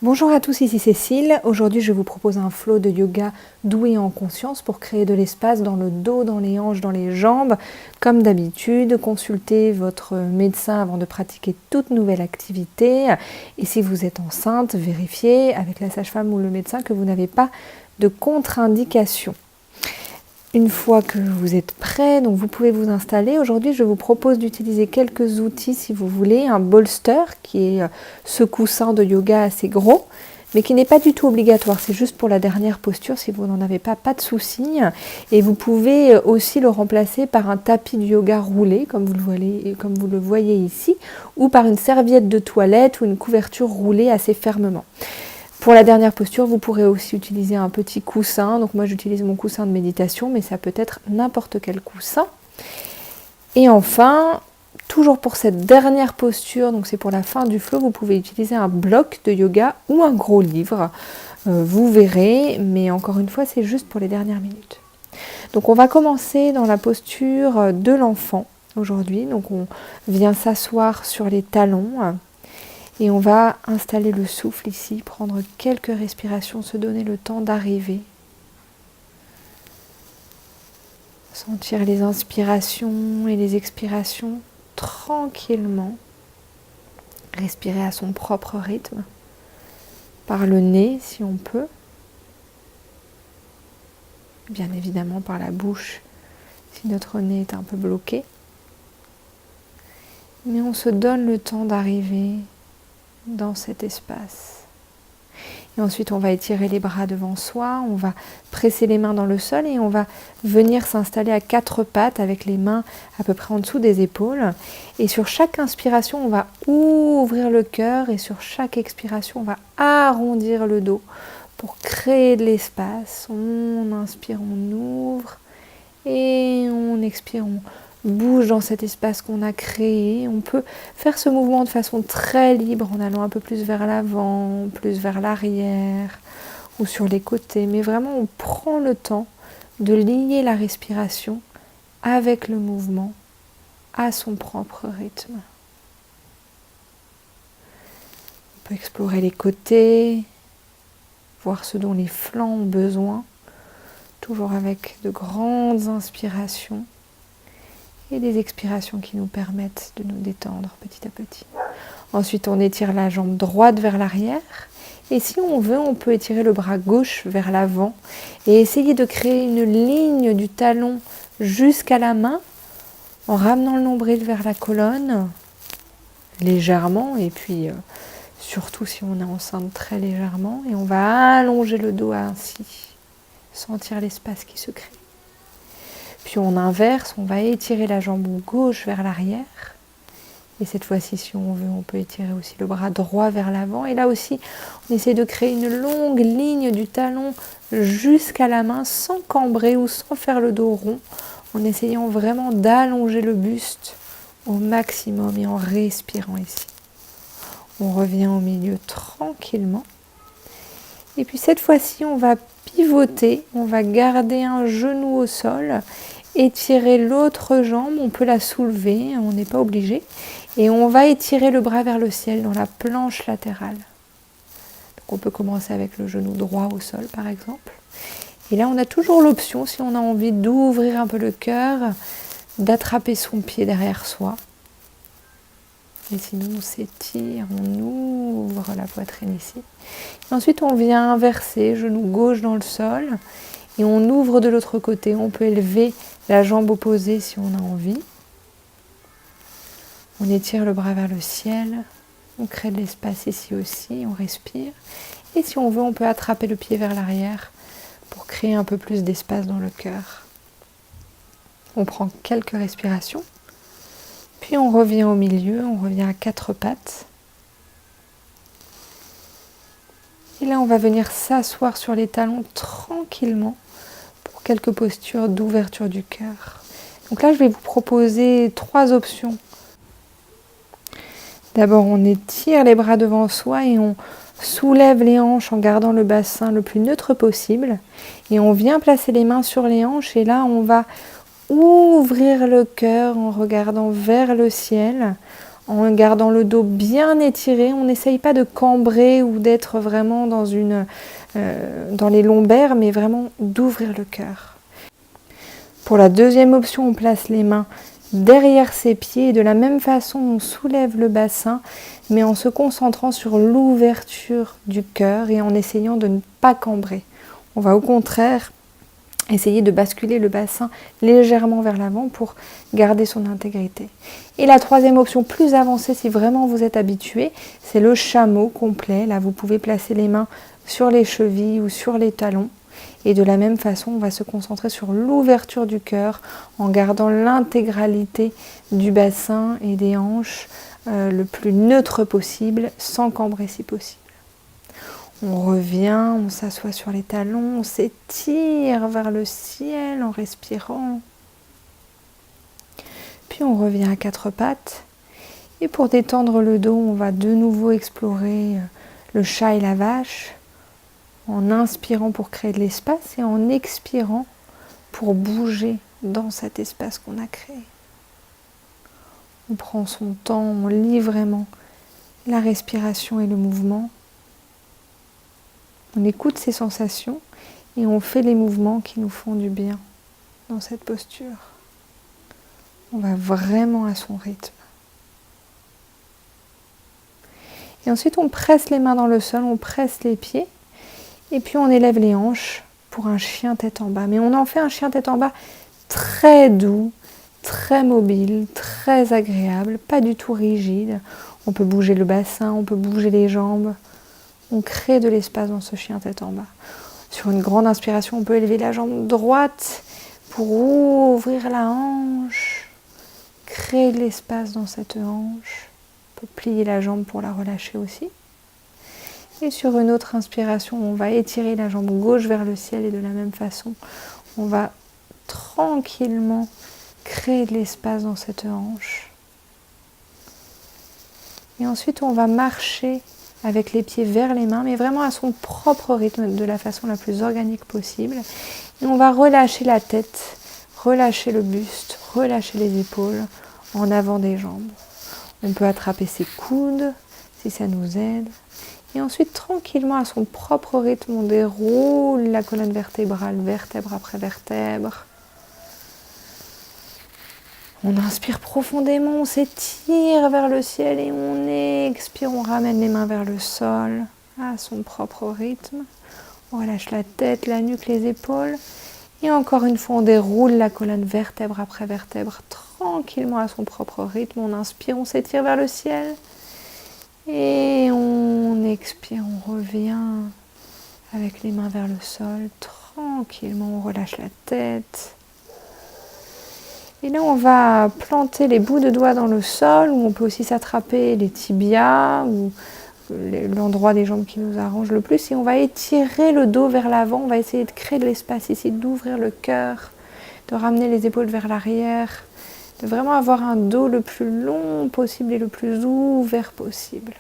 Bonjour à tous, ici Cécile. Aujourd'hui, je vous propose un flow de yoga doux et en conscience pour créer de l'espace dans le dos, dans les hanches, dans les jambes. Comme d'habitude, consultez votre médecin avant de pratiquer toute nouvelle activité. Et si vous êtes enceinte, vérifiez avec la sage-femme ou le médecin que vous n'avez pas de contre-indication. Une fois que vous êtes prêt, donc vous pouvez vous installer. Aujourd'hui, je vous propose d'utiliser quelques outils si vous voulez. Un bolster qui est ce coussin de yoga assez gros, mais qui n'est pas du tout obligatoire. C'est juste pour la dernière posture. Si vous n'en avez pas de souci. Et vous pouvez aussi le remplacer par un tapis de yoga roulé, comme vous le voyez ici, ou par une serviette de toilette ou une couverture roulée assez fermement. Pour la dernière posture, vous pourrez aussi utiliser un petit coussin. Donc moi, j'utilise mon coussin de méditation, mais ça peut être n'importe quel coussin. Et enfin, toujours pour cette dernière posture, donc c'est pour la fin du flow, vous pouvez utiliser un bloc de yoga ou un gros livre. Vous verrez, mais encore une fois, c'est juste pour les dernières minutes. Donc on va commencer dans la posture de l'enfant aujourd'hui. Donc on vient s'asseoir sur les talons. Et on va installer le souffle ici, prendre quelques respirations, se donner le temps d'arriver. Sentir les inspirations et les expirations tranquillement. Respirer à son propre rythme, par le nez si on peut. Bien évidemment par la bouche si notre nez est un peu bloqué. Mais on se donne le temps d'arriver dans cet espace. Et ensuite, on va étirer les bras devant soi, on va presser les mains dans le sol et on va venir s'installer à quatre pattes avec les mains à peu près en dessous des épaules. Et sur chaque inspiration, on va ouvrir le cœur et sur chaque expiration, on va arrondir le dos pour créer de l'espace. On inspire, on ouvre et on expire, on bouge dans cet espace qu'on a créé. On peut faire ce mouvement de façon très libre en allant un peu plus vers l'avant, plus vers l'arrière ou sur les côtés. Mais vraiment, on prend le temps de lier la respiration avec le mouvement à son propre rythme. On peut explorer les côtés, voir ce dont les flancs ont besoin, toujours avec de grandes inspirations et des expirations qui nous permettent de nous détendre petit à petit. Ensuite, on étire la jambe droite vers l'arrière. Et si on veut, on peut étirer le bras gauche vers l'avant et essayer de créer une ligne du talon jusqu'à la main en ramenant le nombril vers la colonne légèrement et puis surtout si on est enceinte très légèrement. Et on va allonger le dos ainsi, sentir l'espace qui se crée. Puis on inverse, on va étirer la jambe gauche vers l'arrière. Et cette fois-ci, si on veut, on peut étirer aussi le bras droit vers l'avant. Et là aussi, on essaie de créer une longue ligne du talon jusqu'à la main sans cambrer ou sans faire le dos rond, en essayant vraiment d'allonger le buste au maximum et en respirant ici. On revient au milieu tranquillement. Et puis cette fois-ci, on va pivoter, on va garder un genou au sol, étirer l'autre jambe, on peut la soulever, on n'est pas obligé. Et on va étirer le bras vers le ciel dans la planche latérale. Donc on peut commencer avec le genou droit au sol par exemple. Et là on a toujours l'option, si on a envie d'ouvrir un peu le cœur, d'attraper son pied derrière soi. Et sinon on s'étire, on ouvre la poitrine ici. Et ensuite on vient inverser, genou gauche dans le sol. Et on ouvre de l'autre côté, on peut élever la jambe opposée si on a envie. On étire le bras vers le ciel, on crée de l'espace ici aussi, on respire. Et si on veut, on peut attraper le pied vers l'arrière pour créer un peu plus d'espace dans le cœur. On prend quelques respirations, puis on revient au milieu, on revient à quatre pattes. Et là, on va venir s'asseoir sur les talons tranquillement pour quelques postures d'ouverture du cœur. Donc là, je vais vous proposer trois options. D'abord, on étire les bras devant soi et on soulève les hanches en gardant le bassin le plus neutre possible. Et on vient placer les mains sur les hanches et là, on va ouvrir le cœur en regardant vers le ciel, en gardant le dos bien étiré. On n'essaye pas de cambrer ou d'être vraiment dans les lombaires, mais vraiment d'ouvrir le cœur. Pour la deuxième option, on place les mains derrière ses pieds et de la même façon, on soulève le bassin, mais en se concentrant sur l'ouverture du cœur et en essayant de ne pas cambrer. On va au contraire essayer de basculer le bassin légèrement vers l'avant pour garder son intégrité. Et la troisième option plus avancée, si vraiment vous êtes habitué, c'est le chameau complet. Là, vous pouvez placer les mains sur les chevilles ou sur les talons. Et de la même façon, on va se concentrer sur l'ouverture du cœur en gardant l'intégralité du bassin et des hanches le plus neutre possible, sans cambrer si possible. On revient, on s'assoit sur les talons, on s'étire vers le ciel en respirant. Puis on revient à quatre pattes. Et pour détendre le dos, on va de nouveau explorer le chat et la vache, en inspirant pour créer de l'espace et en expirant pour bouger dans cet espace qu'on a créé. On prend son temps, on lit vraiment la respiration et le mouvement. On écoute ses sensations et on fait les mouvements qui nous font du bien dans cette posture. On va vraiment à son rythme. Et ensuite, on presse les mains dans le sol, on presse les pieds et puis on élève les hanches pour un chien tête en bas. Mais on en fait un chien tête en bas très doux, très mobile, très agréable, pas du tout rigide. On peut bouger le bassin, on peut bouger les jambes. On crée de l'espace dans ce chien tête en bas. Sur une grande inspiration, on peut élever la jambe droite pour ouvrir la hanche, créer de l'espace dans cette hanche. On peut plier la jambe pour la relâcher aussi. Et sur une autre inspiration, on va étirer la jambe gauche vers le ciel et de la même façon, on va tranquillement créer de l'espace dans cette hanche. Et ensuite, on va marcher avec les pieds vers les mains, mais vraiment à son propre rythme, de la façon la plus organique possible. Et on va relâcher la tête, relâcher le buste, relâcher les épaules en avant des jambes. On peut attraper ses coudes si ça nous aide. Et ensuite, tranquillement, à son propre rythme, on déroule la colonne vertébrale, vertèbre après vertèbre. On inspire profondément, on s'étire vers le ciel et on expire, on ramène les mains vers le sol à son propre rythme. On relâche la tête, la nuque, les épaules. Et encore une fois, on déroule la colonne vertèbre après vertèbre tranquillement à son propre rythme. On inspire, on s'étire vers le ciel. Et on expire, on revient avec les mains vers le sol. Tranquillement, on relâche la tête. Et là, on va planter les bouts de doigts dans le sol, ou on peut aussi s'attraper les tibias, ou l'endroit des jambes qui nous arrange le plus. Et on va étirer le dos vers l'avant, on va essayer de créer de l'espace ici, d'ouvrir le cœur, de ramener les épaules vers l'arrière, de vraiment avoir un dos le plus long possible et le plus ouvert possible.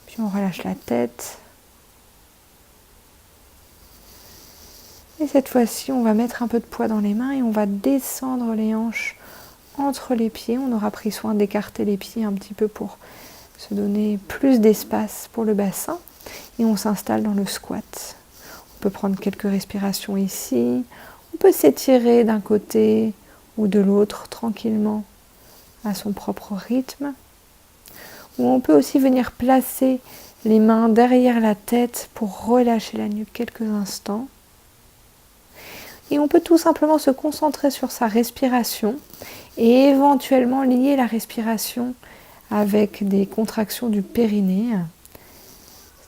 Puis on relâche la tête. Et cette fois-ci, on va mettre un peu de poids dans les mains et on va descendre les hanches entre les pieds. On aura pris soin d'écarter les pieds un petit peu pour se donner plus d'espace pour le bassin. Et on s'installe dans le squat. On peut prendre quelques respirations ici. On peut s'étirer d'un côté ou de l'autre tranquillement à son propre rythme. Ou on peut aussi venir placer les mains derrière la tête pour relâcher la nuque quelques instants. Et on peut tout simplement se concentrer sur sa respiration et éventuellement lier la respiration avec des contractions du périnée.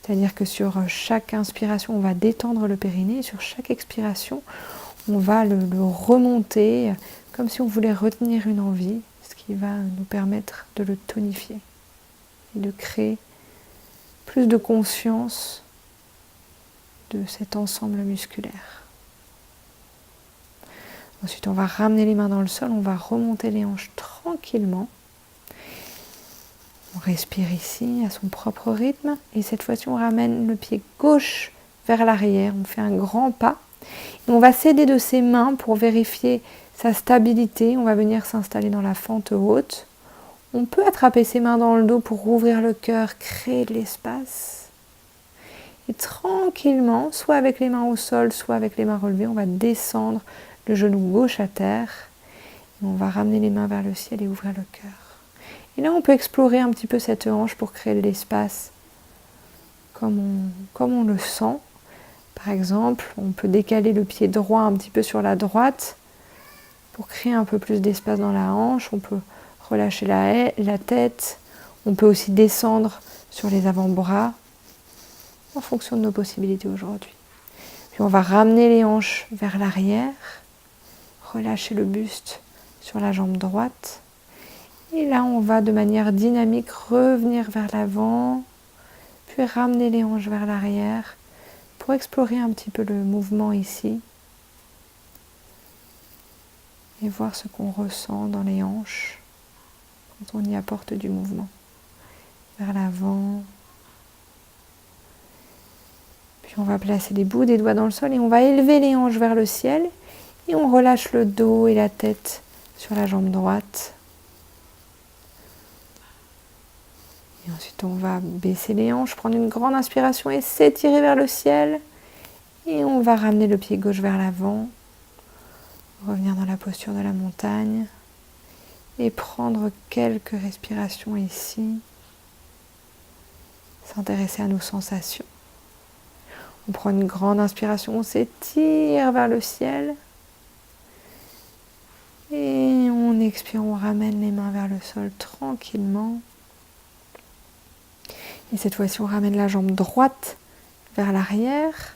C'est-à-dire que sur chaque inspiration, on va détendre le périnée et sur chaque expiration, on va le remonter comme si on voulait retenir une envie, ce qui va nous permettre de le tonifier et de créer plus de conscience de cet ensemble musculaire. Ensuite, on va ramener les mains dans le sol, on va remonter les hanches tranquillement. On respire ici à son propre rythme et cette fois-ci, on ramène le pied gauche vers l'arrière. On fait un grand pas et on va s'aider de ses mains pour vérifier sa stabilité. On va venir s'installer dans la fente haute. On peut attraper ses mains dans le dos pour rouvrir le cœur, créer de l'espace. Et tranquillement, soit avec les mains au sol, soit avec les mains relevées, on va descendre le genou gauche à terre. Et on va ramener les mains vers le ciel et ouvrir le cœur. Et là, on peut explorer un petit peu cette hanche pour créer de l'espace comme on le sent. Par exemple, on peut décaler le pied droit un petit peu sur la droite pour créer un peu plus d'espace dans la hanche. On peut relâcher la tête. On peut aussi descendre sur les avant-bras en fonction de nos possibilités aujourd'hui. Puis on va ramener les hanches vers l'arrière, relâcher le buste sur la jambe droite. Et là, on va de manière dynamique revenir vers l'avant, puis ramener les hanches vers l'arrière pour explorer un petit peu le mouvement ici et voir ce qu'on ressent dans les hanches quand on y apporte du mouvement. Vers l'avant. Puis on va placer les bouts des doigts dans le sol et on va élever les hanches vers le ciel et on relâche le dos et la tête sur la jambe droite. Et ensuite on va baisser les hanches, prendre une grande inspiration et s'étirer vers le ciel. Et on va ramener le pied gauche vers l'avant, revenir dans la posture de la montagne et prendre quelques respirations ici. S'intéresser à nos sensations. On prend une grande inspiration, on s'étire vers le ciel. Et on expire, on ramène les mains vers le sol tranquillement. Et cette fois-ci, on ramène la jambe droite vers l'arrière.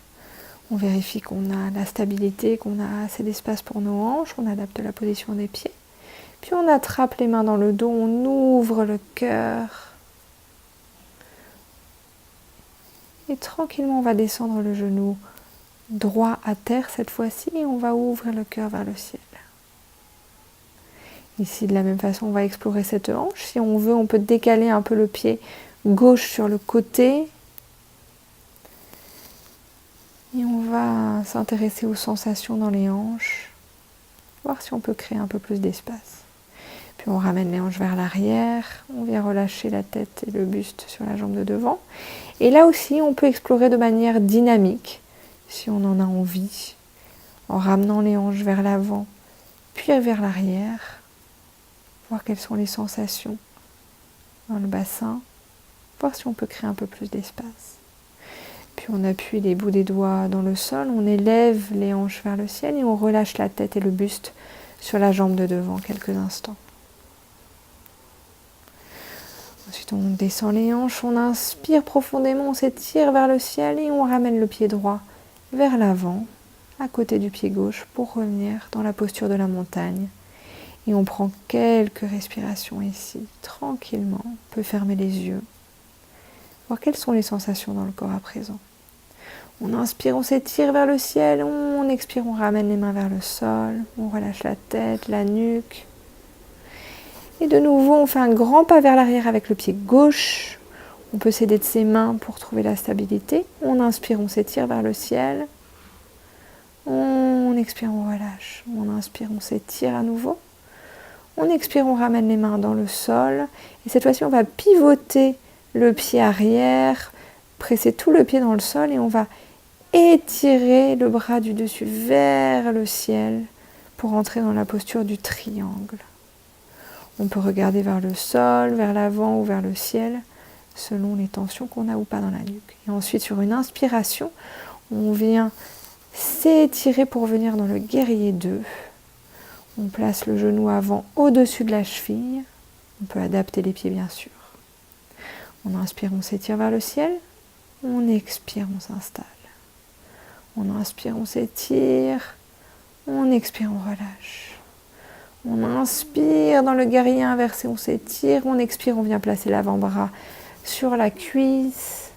On vérifie qu'on a la stabilité, qu'on a assez d'espace pour nos hanches. On adapte la position des pieds. Puis on attrape les mains dans le dos, on ouvre le cœur. Et tranquillement, on va descendre le genou droit à terre cette fois-ci et on va ouvrir le cœur vers le ciel. Ici, de la même façon, on va explorer cette hanche. Si on veut, on peut décaler un peu le pied gauche sur le côté. Et on va s'intéresser aux sensations dans les hanches. Voir si on peut créer un peu plus d'espace. Puis on ramène les hanches vers l'arrière. On vient relâcher la tête et le buste sur la jambe de devant. Et là aussi, on peut explorer de manière dynamique, si on en a envie, en ramenant les hanches vers l'avant, puis vers l'arrière. Voir quelles sont les sensations dans le bassin. Voir si on peut créer un peu plus d'espace. Puis on appuie les bouts des doigts dans le sol, on élève les hanches vers le ciel et on relâche la tête et le buste sur la jambe de devant quelques instants. Ensuite on descend les hanches, on inspire profondément, on s'étire vers le ciel et on ramène le pied droit vers l'avant, à côté du pied gauche, pour revenir dans la posture de la montagne. Et on prend quelques respirations ici, tranquillement. On peut fermer les yeux, voir quelles sont les sensations dans le corps à présent. On inspire, on s'étire vers le ciel, on expire, on ramène les mains vers le sol, on relâche la tête, la nuque. Et de nouveau, on fait un grand pas vers l'arrière avec le pied gauche. On peut s'aider de ses mains pour trouver la stabilité. On inspire, on s'étire vers le ciel. On expire, on relâche. On inspire, on s'étire à nouveau. On expire, on ramène les mains dans le sol. Et cette fois-ci, on va pivoter le pied arrière, presser tout le pied dans le sol et on va étirer le bras du dessus vers le ciel pour entrer dans la posture du triangle. On peut regarder vers le sol, vers l'avant ou vers le ciel, selon les tensions qu'on a ou pas dans la nuque. Et ensuite, sur une inspiration, on vient s'étirer pour venir dans le guerrier 2. On place le genou avant au-dessus de la cheville. On peut adapter les pieds, bien sûr. On inspire, on s'étire vers le ciel. On expire, on s'installe. On inspire, on s'étire. On expire, on relâche. On inspire dans le guerrier inversé, on s'étire. On expire, on vient placer l'avant-bras sur la cuisse.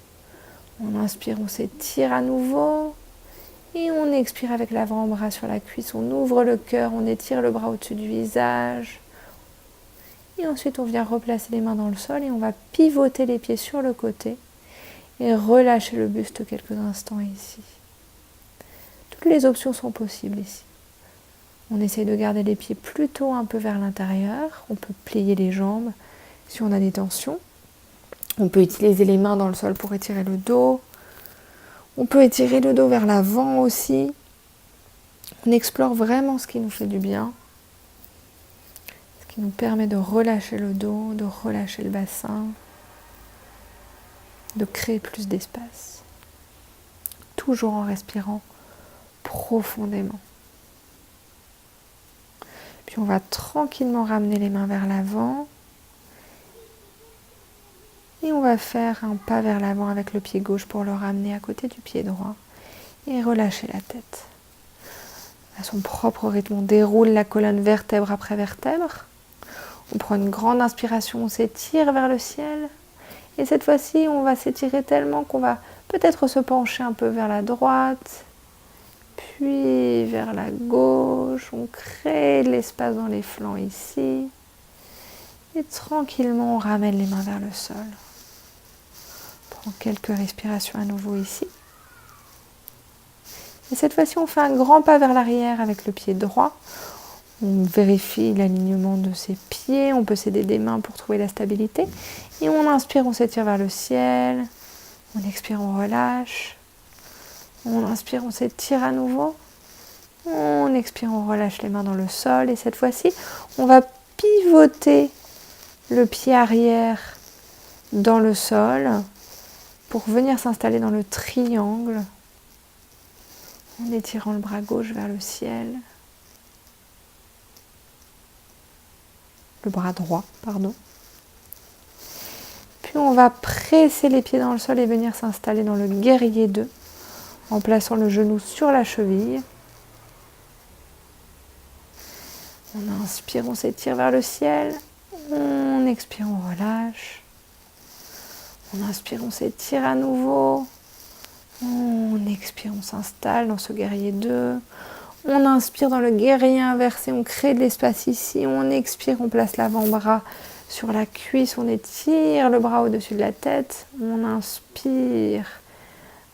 On inspire, on s'étire à nouveau. Et on expire avec l'avant-bras sur la cuisse. On ouvre le cœur, on étire le bras au-dessus du visage. Et ensuite, on vient replacer les mains dans le sol et on va pivoter les pieds sur le côté et relâcher le buste quelques instants ici. Toutes les options sont possibles ici. On essaye de garder les pieds plutôt un peu vers l'intérieur. On peut plier les jambes si on a des tensions. On peut utiliser les mains dans le sol pour étirer le dos. On peut étirer le dos vers l'avant aussi. On explore vraiment ce qui nous fait du bien, ce qui nous permet de relâcher le dos, de relâcher le bassin, de créer plus d'espace. Toujours en respirant profondément. Puis on va tranquillement ramener les mains vers l'avant. Et on va faire un pas vers l'avant avec le pied gauche pour le ramener à côté du pied droit. Et relâcher la tête. À son propre rythme, on déroule la colonne vertèbre après vertèbre. On prend une grande inspiration, on s'étire vers le ciel. Et cette fois-ci, on va s'étirer tellement qu'on va peut-être se pencher un peu vers la droite, puis vers la gauche. On crée de l'espace dans les flancs ici. Et tranquillement, on ramène les mains vers le sol. On prend quelques respirations à nouveau ici. Et cette fois-ci, on fait un grand pas vers l'arrière avec le pied droit. On vérifie l'alignement de ses pieds. On peut s'aider des mains pour trouver la stabilité. Et on inspire, on s'étire vers le ciel. On expire, on relâche. On inspire, on s'étire à nouveau. On expire, on relâche les mains dans le sol. Et cette fois-ci, on va pivoter le pied arrière dans le sol pour venir s'installer dans le triangle. En étirant le bras gauche vers le ciel. Le bras droit, pardon. Puis on va presser les pieds dans le sol et venir s'installer dans le guerrier 2 en plaçant le genou sur la cheville. On inspire, on s'étire vers le ciel. On expire, on relâche. On inspire, on s'étire à nouveau. On expire, on s'installe dans ce guerrier 2. On inspire dans le guerrier inversé, on crée de l'espace ici. On expire, on place l'avant-bras sur la cuisse, on étire le bras au-dessus de la tête. On inspire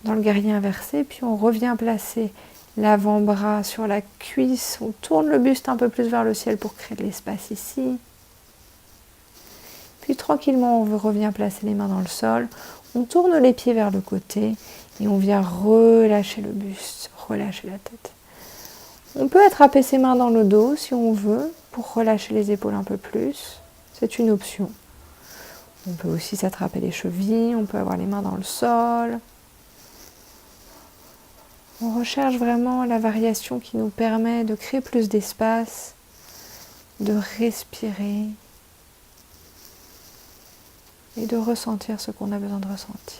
dans le guerrier inversé, puis on revient placer l'avant-bras sur la cuisse. On tourne le buste un peu plus vers le ciel pour créer de l'espace ici. Puis tranquillement, on revient placer les mains dans le sol. On tourne les pieds vers le côté. Et on vient relâcher le buste, relâcher la tête. On peut attraper ses mains dans le dos si on veut, pour relâcher les épaules un peu plus. C'est une option. On peut aussi s'attraper les chevilles, on peut avoir les mains dans le sol. On recherche vraiment la variation qui nous permet de créer plus d'espace, de respirer et de ressentir ce qu'on a besoin de ressentir.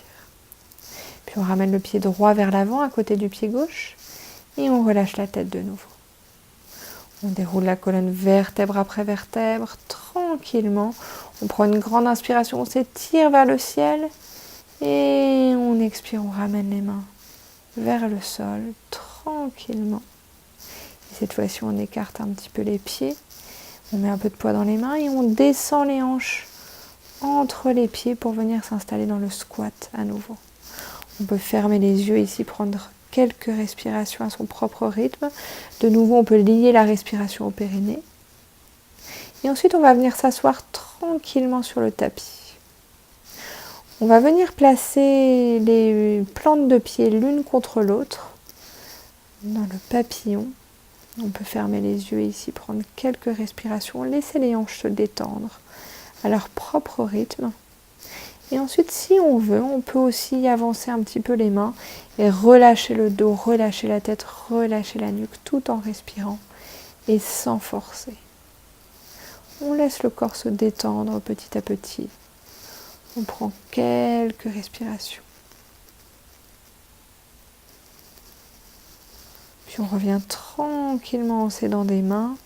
Puis on ramène le pied droit vers l'avant à côté du pied gauche et on relâche la tête de nouveau. On déroule la colonne vertèbre après vertèbre tranquillement. On prend une grande inspiration, on s'étire vers le ciel et on expire, on ramène les mains vers le sol tranquillement. Et cette fois-ci, on écarte un petit peu les pieds. On met un peu de poids dans les mains et on descend les hanches entre les pieds pour venir s'installer dans le squat à nouveau. On peut fermer les yeux ici, prendre quelques respirations à son propre rythme. De nouveau, on peut lier la respiration au périnée. Et ensuite, on va venir s'asseoir tranquillement sur le tapis. On va venir placer les plantes de pied l'une contre l'autre dans le papillon. On peut fermer les yeux ici, prendre quelques respirations, laisser les hanches se détendre à leur propre rythme. Et ensuite, si on veut, on peut aussi avancer un petit peu les mains et relâcher le dos, relâcher la tête, relâcher la nuque, tout en respirant et sans forcer. On laisse le corps se détendre petit à petit. On prend quelques respirations. Puis on revient tranquillement en s'aidant des mains.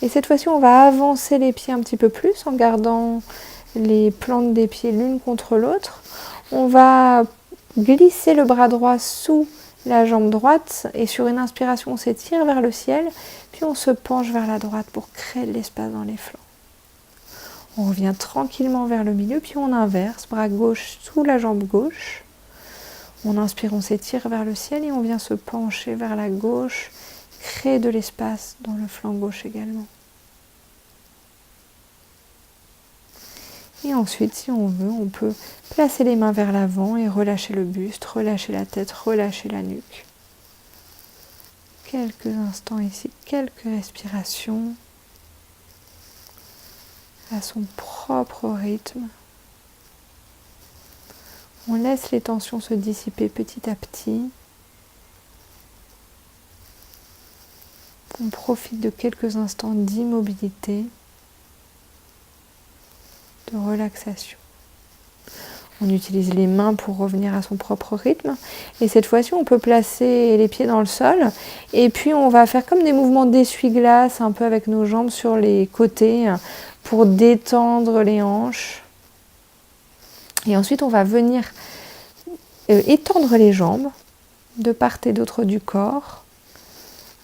Et cette fois-ci, on va avancer les pieds un petit peu plus en gardant les plantes des pieds l'une contre l'autre. On va glisser le bras droit sous la jambe droite et sur une inspiration, on s'étire vers le ciel, puis on se penche vers la droite pour créer de l'espace dans les flancs. On revient tranquillement vers le milieu, puis on inverse, bras gauche sous la jambe gauche. On inspire, on s'étire vers le ciel et on vient se pencher vers la gauche, créer de l'espace dans le flanc gauche également. Et ensuite, si on veut, on peut placer les mains vers l'avant et relâcher le buste, relâcher la tête, relâcher la nuque. Quelques instants ici, quelques respirations à son propre rythme. On laisse les tensions se dissiper petit à petit. On profite de quelques instants d'immobilité, de relaxation. On utilise les mains pour revenir à son propre rythme. Et cette fois-ci, on peut placer les pieds dans le sol. Et puis, on va faire comme des mouvements d'essuie-glace, un peu avec nos jambes sur les côtés, pour détendre les hanches. Et ensuite, on va venir étendre les jambes de part et d'autre du corps.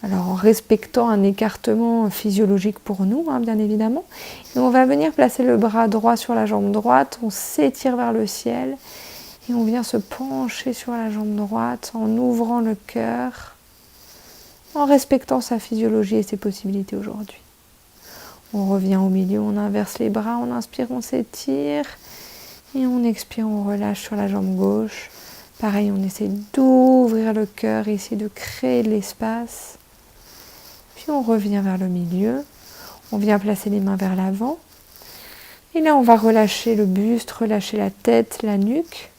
Alors en respectant un écartement physiologique pour nous, bien évidemment. Et on va venir placer le bras droit sur la jambe droite, on s'étire vers le ciel et on vient se pencher sur la jambe droite en ouvrant le cœur, en respectant sa physiologie et ses possibilités aujourd'hui. On revient au milieu, on inverse les bras, on inspire, on s'étire et on expire, on relâche sur la jambe gauche. Pareil, on essaie d'ouvrir le cœur ici, de créer de l'espace. Puis on revient vers le milieu, on vient placer les mains vers l'avant. Et là, on va relâcher le buste, relâcher la tête, la nuque.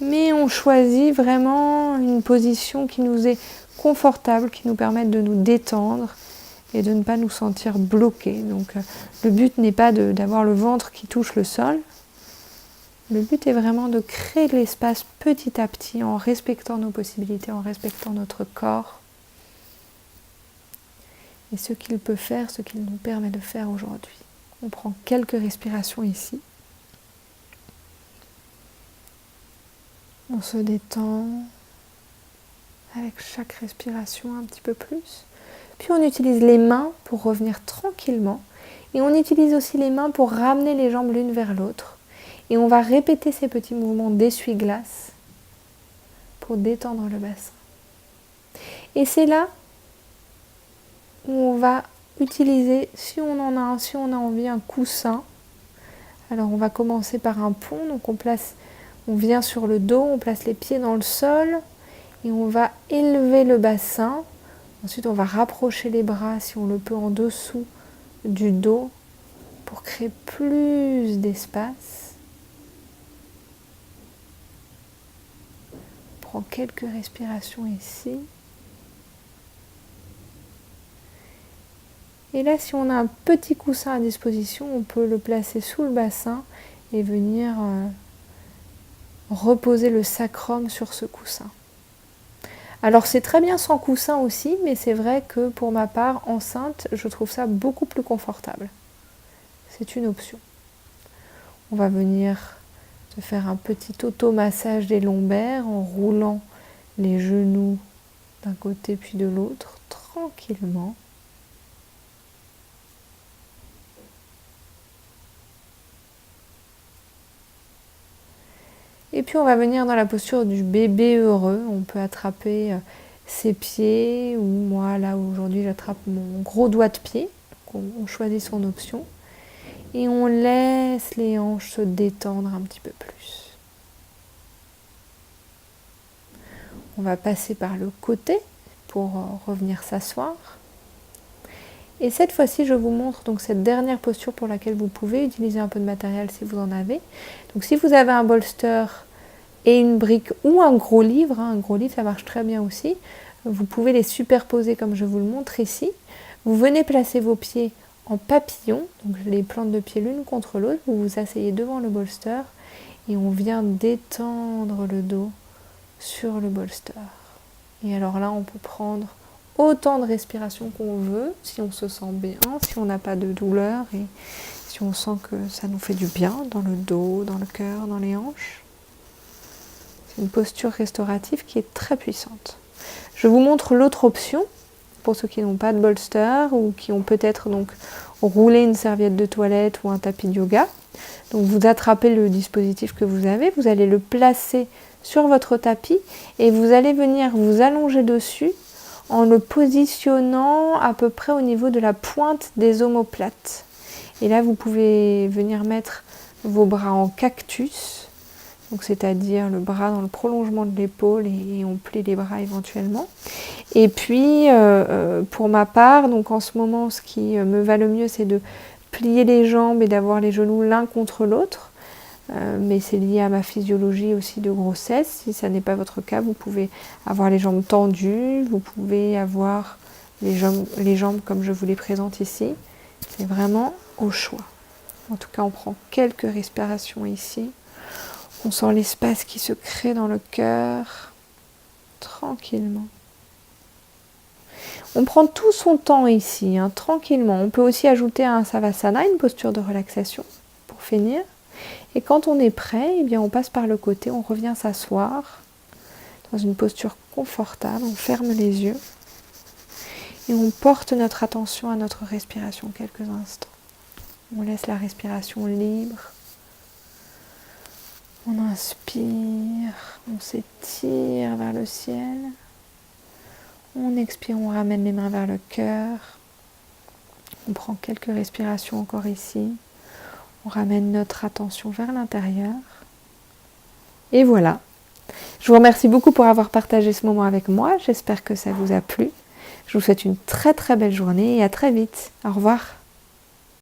Mais on choisit vraiment une position qui nous est confortable, qui nous permette de nous détendre et de ne pas nous sentir bloqués. Donc le but n'est pas d'avoir le ventre qui touche le sol. Le but est vraiment de créer de l'espace petit à petit en respectant nos possibilités, en respectant notre corps. Et ce qu'il peut faire, ce qu'il nous permet de faire aujourd'hui. On prend quelques respirations ici. On se détend avec chaque respiration un petit peu plus. Puis on utilise les mains pour revenir tranquillement. Et on utilise aussi les mains pour ramener les jambes l'une vers l'autre. Et on va répéter ces petits mouvements d'essuie-glace pour détendre le bassin. Et c'est là où on va utiliser, si on en a un, si on a envie, un coussin. Alors on va commencer par un pont, donc on vient sur le dos, on place les pieds dans le sol et on va élever le bassin. Ensuite on va rapprocher les bras, si on le peut, en dessous du dos pour créer plus d'espace. On prend quelques respirations ici. Et là, si on a un petit coussin à disposition, on peut le placer sous le bassin et venir reposer le sacrum sur ce coussin. Alors c'est très bien sans coussin aussi, mais c'est vrai que pour ma part, enceinte, je trouve ça beaucoup plus confortable. C'est une option. On va venir se faire un petit automassage des lombaires en roulant les genoux d'un côté puis de l'autre, tranquillement. Et puis on va venir dans la posture du bébé heureux. On peut attraper ses pieds, ou moi là aujourd'hui j'attrape mon gros doigt de pied. Donc on choisit son option. Et on laisse les hanches se détendre un petit peu plus. On va passer par le côté pour revenir s'asseoir. Et cette fois-ci, je vous montre donc cette dernière posture pour laquelle vous pouvez utiliser un peu de matériel si vous en avez. Donc si vous avez un bolster et une brique ou un gros livre ça marche très bien aussi, vous pouvez les superposer comme je vous le montre ici. Vous venez placer vos pieds en papillon, donc les plantes de pied l'une contre l'autre, vous vous asseyez devant le bolster et on vient détendre le dos sur le bolster. Et alors là, on peut prendre autant de respiration qu'on veut, si on se sent bien, si on n'a pas de douleur et si on sent que ça nous fait du bien dans le dos, dans le cœur, dans les hanches. C'est une posture restaurative qui est très puissante. Je vous montre l'autre option pour ceux qui n'ont pas de bolster ou qui ont peut-être donc roulé une serviette de toilette ou un tapis de yoga. Donc vous attrapez le dispositif que vous avez, vous allez le placer sur votre tapis et vous allez venir vous allonger dessus en le positionnant à peu près au niveau de la pointe des omoplates. Et là, vous pouvez venir mettre vos bras en cactus, donc c'est-à-dire le bras dans le prolongement de l'épaule et on plie les bras éventuellement. Et puis, pour ma part, donc en ce moment, ce qui me va le mieux, c'est de plier les jambes et d'avoir les genoux l'un contre l'autre. Mais c'est lié à ma physiologie aussi de grossesse. Si ça n'est pas votre cas, vous pouvez avoir les jambes tendues, vous pouvez avoir les jambes comme je vous les présente ici. C'est vraiment au choix. En tout cas, on prend quelques respirations ici. On sent l'espace qui se crée dans le cœur, tranquillement. On prend tout son temps ici, tranquillement. On peut aussi ajouter un Savasana, une posture de relaxation, pour finir. Et quand on est prêt, eh bien on passe par le côté, on revient s'asseoir dans une posture confortable, on ferme les yeux et on porte notre attention à notre respiration quelques instants. On laisse la respiration libre. On inspire, on s'étire vers le ciel. On expire, on ramène les mains vers le cœur. On prend quelques respirations encore ici. On ramène notre attention vers l'intérieur. Et voilà. Je vous remercie beaucoup pour avoir partagé ce moment avec moi. J'espère que ça vous a plu. Je vous souhaite une très très belle journée et à très vite. Au revoir.